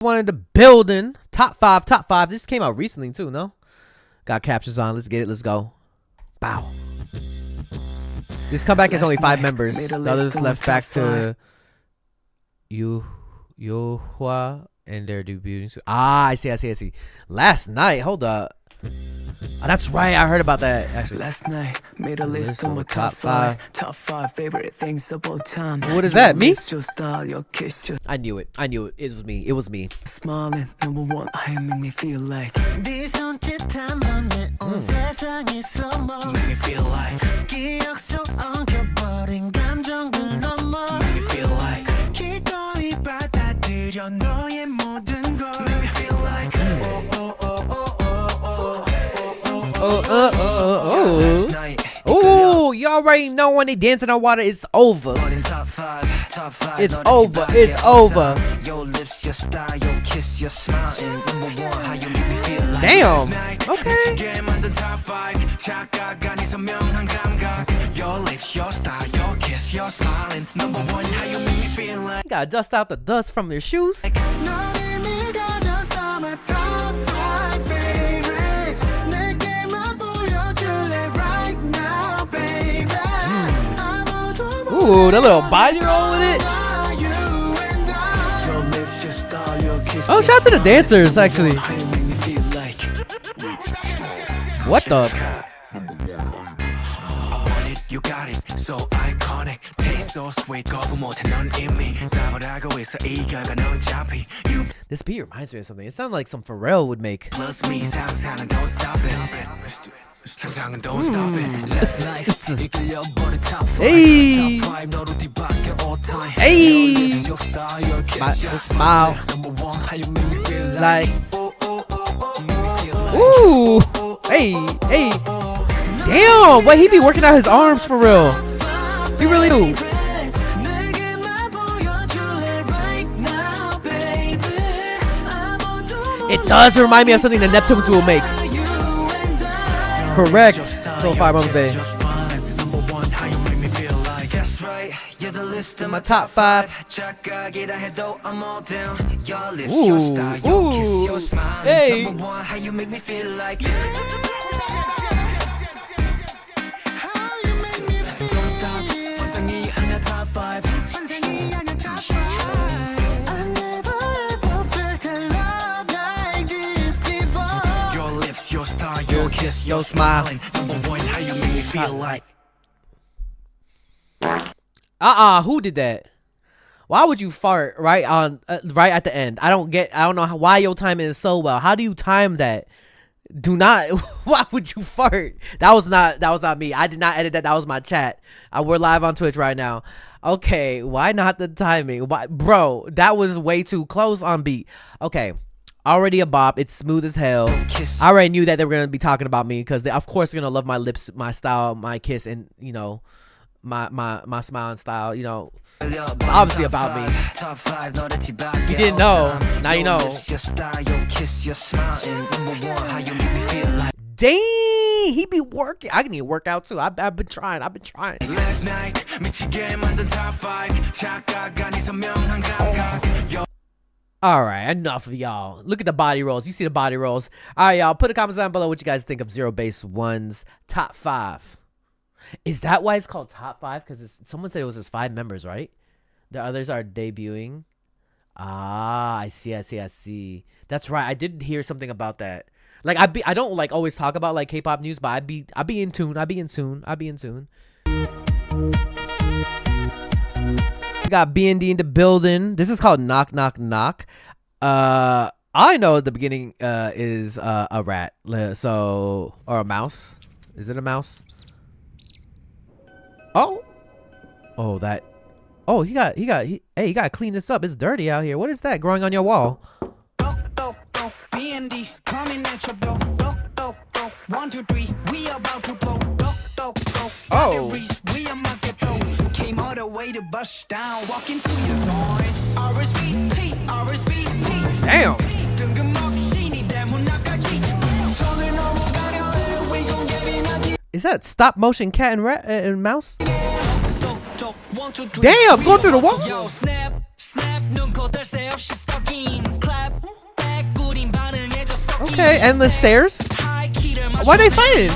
One in the building. Top five. This came out recently too, no? Got captions on. Let's get it. Let's go. Bow. This comeback is only 5 members. The others left back to Yuhua and they're debuting. Ah, I see. Last night. Hold up. Oh, that's right. I heard about that actually. Last night made a list of my top 5 favorite things of all time. What is that? Me? I knew it. It was me. Smiling, number one, I make me feel like. Make me feel like. Make me feel like. Oh, you already know when they dancing on water, it's over. It's over. Damn. Okay. You gotta dust out the dust from their shoes. Ooh, that little body roll with it. Oh, shout out to the dancers, actually. What the? You got it, so iconic. Taste so sweet, This beat reminds me of something. It sounds like some Pharrell would make. Plus me, don't stop it. Don't stop it. Hey, hey, smile like, ooh, hey, damn, what he be working out his arms for real? He really do. It does remind me of something the Neptunes will make. Correct. So far, Mom Bay. My top 5. Ooh. Hey. Your kiss, your smile. How you make me feel like. Who did that? Why would you fart right at the end? I don't know why your timing is so well. How do you time that? Do not. Why would you fart? That was not me. I did not edit that. That was my chat. We're live on Twitch right now. Okay, why not the timing? Why, bro? That was way too close on beat. Okay. Already a bop. It's smooth as hell. I already knew that they were gonna be talking about me because they, of course, are gonna love my lips, my style, my kiss, and you know, my smile and style. You know, it's obviously about me. You didn't know. Now you know. Dang, he be working. I need to work out too. I've been trying. Last night, all right, enough of y'all. Look at the body rolls. You see the body rolls. All right, y'all. Put a comment down below what you guys think of ZeroBaseOne's top 5. Is that why it's called top 5? Because someone said it was his 5 members, right? The others are debuting. Ah, I see. That's right. I did hear something about that. Like I don't like always talk about like K-pop news, but I be in tune. Got BND in the building. This is called Knock Knock Knock. I know the beginning is a rat, so, or a mouse. Is it a mouse? Oh that. Oh, he gotta clean this up. It's dirty out here. What is that growing on your wall? BND coming at your door. 1, 2, 3, we about to blow. Oh. We are market though. Came all the way to bust down. Walk into your zone. RSVP. Damn. Is that stop motion cat and rat and mouse? Damn, go through the wall. Yo, snap, snap, 눈 거들 새 없이 stalking. Clap, Okay, endless stairs. Why are they fighting?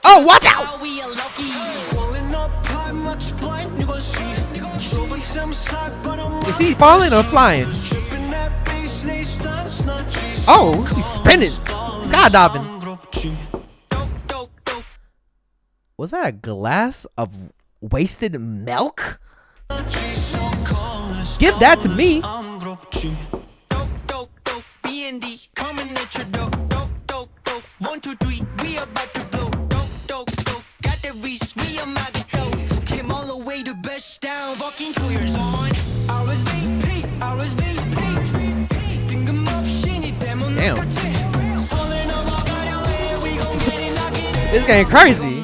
Oh, watch out! Is he falling or flying? Oh, he's spinning. Skydiving. Was that a glass of wasted milk? Give that to me. BND coming at your door. 1, 2, 3, we about to blow. Got the reach, we are mad to go. Came all the way to best down, walking through your zone. RSVP. Damn. This game crazy.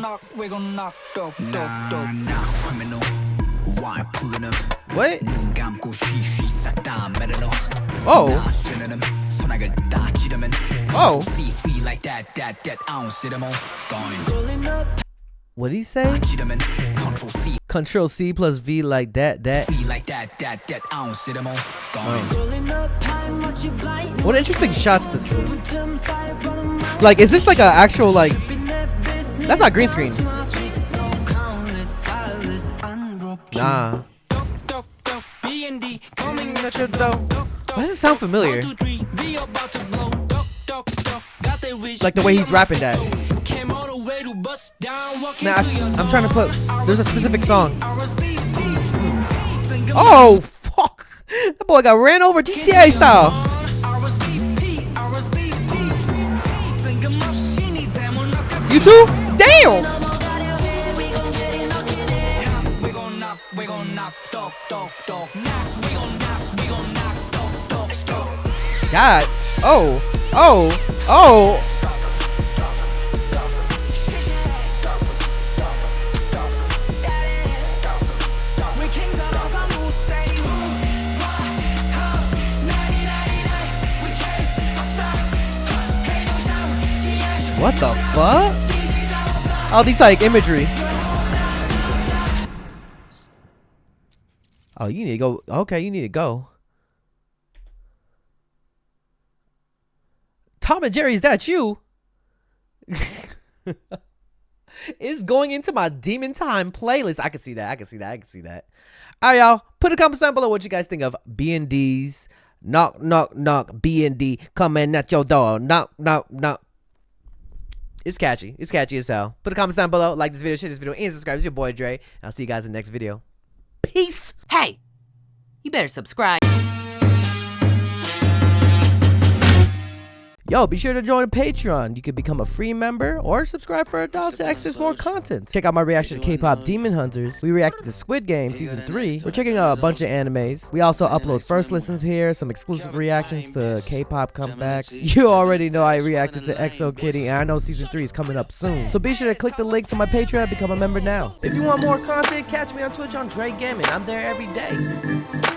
What? Oh. Oh. What did he say? Control C plus V like that. What interesting shots this is. Like, is this like an actual, like, that's not green screen. Nah. Why does it sound familiar? Like the way he's rapping that. Nah, I'm trying to put. There's a specific song. Oh, fuck. That boy got ran over GTA style. You too? Damn! God. Oh. What the fuck? All these like imagery. Oh, you need to go. Okay, you need to go. Tom and Jerry, is that you? It's going into my Demon Time playlist. I can see that. All right, y'all. Put a comment down below what you guys think of BND's Knock, Knock, Knock. BND coming at your door. Knock, knock, knock. It's catchy. It's catchy as hell. Put a comment down below. Like this video, share this video, and subscribe. It's your boy Dre. And I'll see you guys in the next video. Peace. Hey, you better subscribe. Yo, be sure to join Patreon. You can become a free member or subscribe for adults to access more content. Check out my reaction to K-pop Demon Hunters. We reacted to Squid Game Season 3. We're checking out a bunch of animes. We also upload first listens here, some exclusive reactions to K-pop comebacks. You already know I reacted to EXO Kitty, and I know Season 3 is coming up soon. So be sure to click the link to my Patreon and become a member now. If you want more content, catch me on Twitch on JREKML. I'm there every day.